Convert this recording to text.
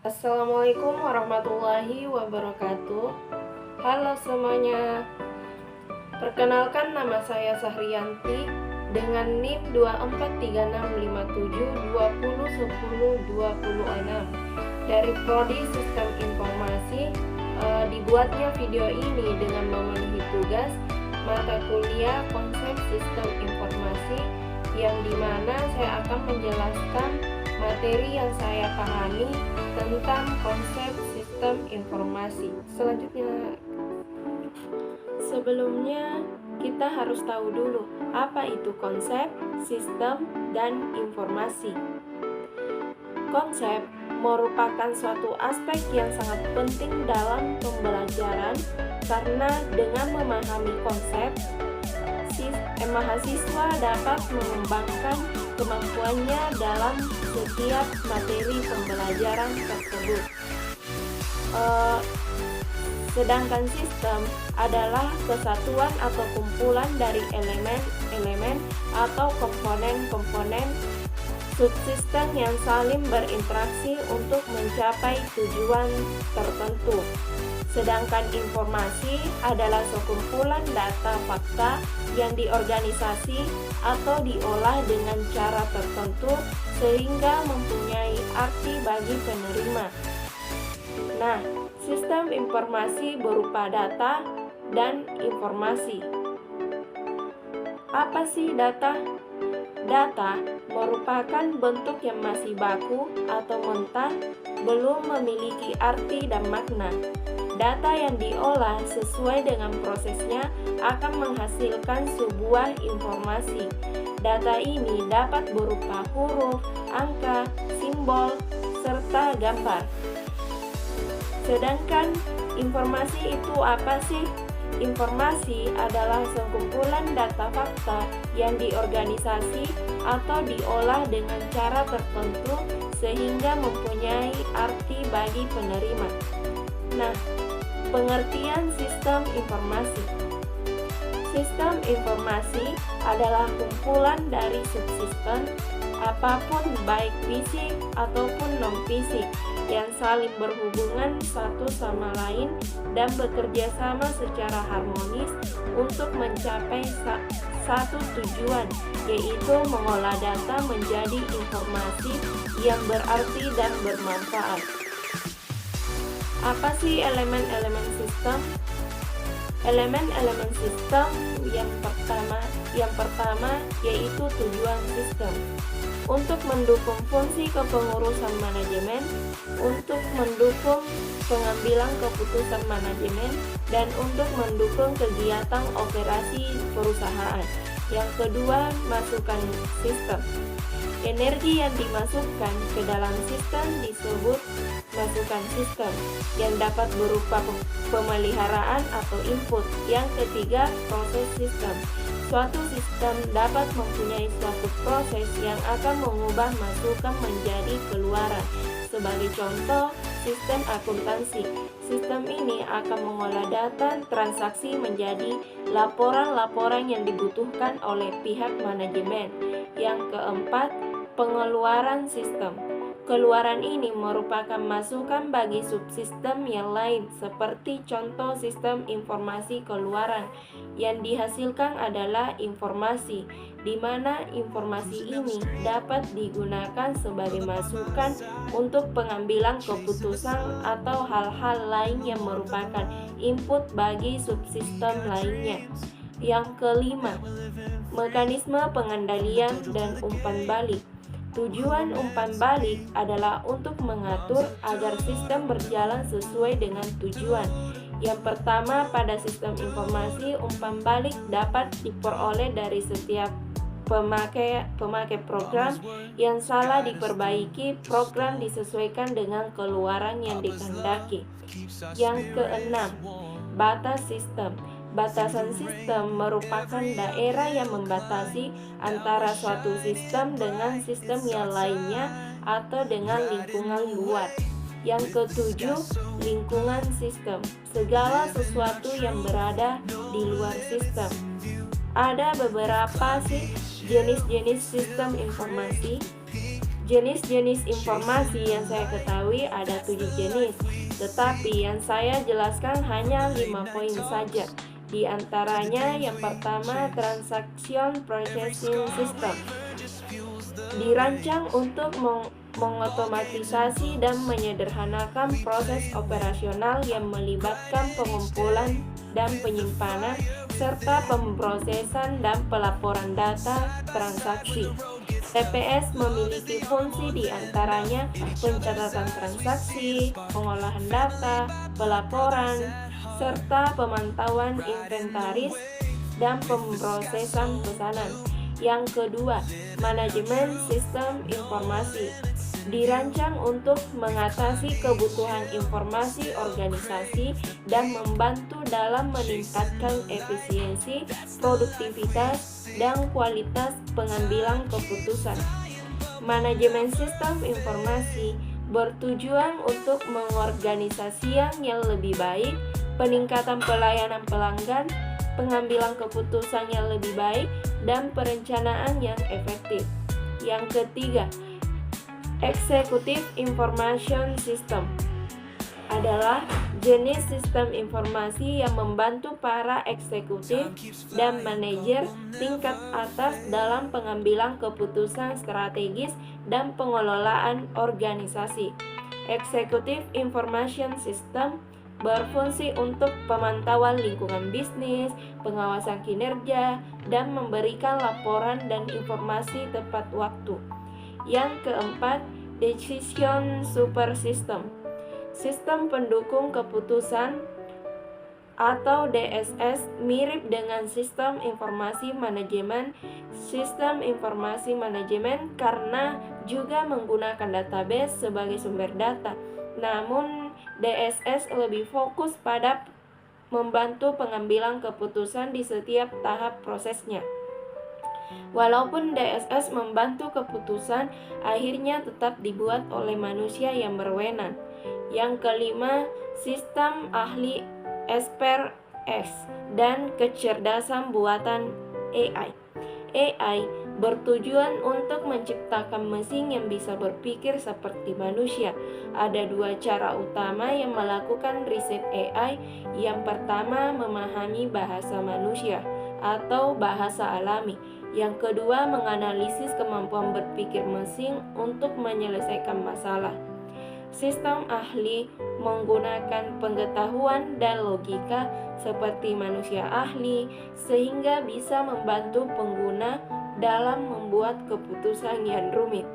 Assalamualaikum warahmatullahi wabarakatuh. Halo semuanya. Perkenalkan, nama saya Sahriyanti dengan NIM 24365720102026 dari Prodi Sistem Informasi. Dibuatnya video ini dengan memenuhi tugas mata kuliah konsep sistem informasi, yang dimana saya akan menjelaskan materi yang saya pahami tentang konsep sistem informasi. Selanjutnya, sebelumnya kita harus tahu dulu apa itu konsep, sistem, dan informasi. Konsep merupakan suatu aspek yang sangat penting dalam pembelajaran, karena dengan memahami konsep, mahasiswa dapat mengembangkan kemampuannya dalam setiap materi pembelajaran tersebut. Sedangkan sistem adalah kesatuan atau kumpulan dari elemen-elemen atau komponen-komponen subsistem yang saling berinteraksi untuk mencapai tujuan tertentu. Sedangkan informasi adalah sekumpulan data fakta yang diorganisasi atau diolah dengan cara tertentu sehingga mempunyai arti bagi penerima. Nah, sistem informasi berupa data dan informasi. Apa sih data? Data merupakan bentuk yang masih baku atau mentah, belum memiliki arti dan makna. Data yang diolah sesuai dengan prosesnya akan menghasilkan sebuah informasi. Data ini dapat berupa huruf, angka, simbol, serta gambar. Sedangkan informasi itu apa sih? Informasi adalah sekumpulan data fakta yang diorganisasi atau diolah dengan cara tertentu sehingga mempunyai arti bagi penerima. Nah, pengertian sistem informasi. Sistem informasi adalah kumpulan dari subsistem apapun, baik fisik ataupun non-fisik, yang saling berhubungan satu sama lain dan bekerja sama secara harmonis untuk mencapai satu tujuan, yaitu mengolah data menjadi informasi yang berarti dan bermanfaat. Apa sih elemen-elemen sistem? Elemen-elemen sistem yang pertama yaitu tujuan sistem. Untuk mendukung fungsi kepengurusan manajemen, untuk mendukung pengambilan keputusan manajemen, dan untuk mendukung kegiatan operasi perusahaan. Yang kedua, masukan sistem. Energi yang dimasukkan ke dalam sistem disebut masukan sistem, yang dapat berupa pemeliharaan atau input. Yang ketiga, proses sistem. Suatu sistem dapat mempunyai suatu proses yang akan mengubah masukan menjadi keluaran. Sebagai contoh, sistem akuntansi. Sistem ini akan mengolah data transaksi menjadi laporan-laporan yang dibutuhkan oleh pihak manajemen. Yang keempat, pengeluaran sistem. Keluaran ini merupakan masukan bagi subsistem yang lain, seperti contoh sistem informasi keluaran. Yang dihasilkan adalah informasi, di mana informasi ini dapat digunakan sebagai masukan untuk pengambilan keputusan atau hal-hal lain yang merupakan input bagi subsistem lainnya. Yang kelima, mekanisme pengendalian dan umpan balik. Tujuan umpan balik adalah untuk mengatur agar sistem berjalan sesuai dengan tujuan. Yang pertama, pada sistem informasi, umpan balik dapat diperoleh dari setiap pemakai program. Yang salah diperbaiki, program disesuaikan dengan keluaran yang dikehendaki. Yang keenam, batas sistem. Batasan sistem merupakan daerah yang membatasi antara suatu sistem dengan sistem yang lainnya atau dengan lingkungan luar. Yang ketujuh, lingkungan sistem. Segala sesuatu yang berada di luar sistem. Ada beberapa sih jenis-jenis sistem informasi. Jenis-jenis informasi yang saya ketahui ada 7 jenis, tetapi yang saya jelaskan hanya 5 poin saja. Di antaranya yang pertama, Transaction Processing System. Dirancang untuk mengotomatisasi dan menyederhanakan proses operasional yang melibatkan pengumpulan dan penyimpanan serta pemrosesan dan pelaporan data transaksi. TPS memiliki fungsi di antaranya pencatatan transaksi, pengolahan data, pelaporan, serta pemantauan inventaris dan pemrosesan pesanan. Yang kedua, manajemen sistem informasi. Dirancang untuk mengatasi kebutuhan informasi organisasi dan membantu dalam meningkatkan efisiensi, produktivitas, dan kualitas pengambilan keputusan. Manajemen sistem informasi bertujuan untuk mengorganisasikan yang lebih baik, peningkatan pelayanan pelanggan, pengambilan keputusan yang lebih baik, dan perencanaan yang efektif. Yang ketiga, Executive Information System adalah jenis sistem informasi yang membantu para eksekutif dan manajer tingkat atas dalam pengambilan keputusan strategis dan pengelolaan organisasi. Executive Information System berfungsi untuk pemantauan lingkungan bisnis, pengawasan kinerja, dan memberikan laporan dan informasi tepat waktu. Yang keempat, Decision Support System. Sistem pendukung keputusan atau DSS mirip dengan sistem informasi manajemen. Sistem informasi manajemen karena juga menggunakan database sebagai sumber data. Namun DSS lebih fokus pada membantu pengambilan keputusan di setiap tahap prosesnya. Walaupun DSS membantu keputusan, akhirnya tetap dibuat oleh manusia yang berwenang. Yang kelima, sistem ahli SPRS dan kecerdasan buatan AI. AI bertujuan untuk menciptakan mesin yang bisa berpikir seperti manusia. Ada dua cara utama yang melakukan riset AI. Yang pertama, memahami bahasa manusia atau bahasa alami. Yang kedua, menganalisis kemampuan berpikir mesin untuk menyelesaikan masalah. Sistem ahli menggunakan pengetahuan dan logika seperti manusia ahli, sehingga bisa membantu pengguna dalam membuat keputusan yang rumit.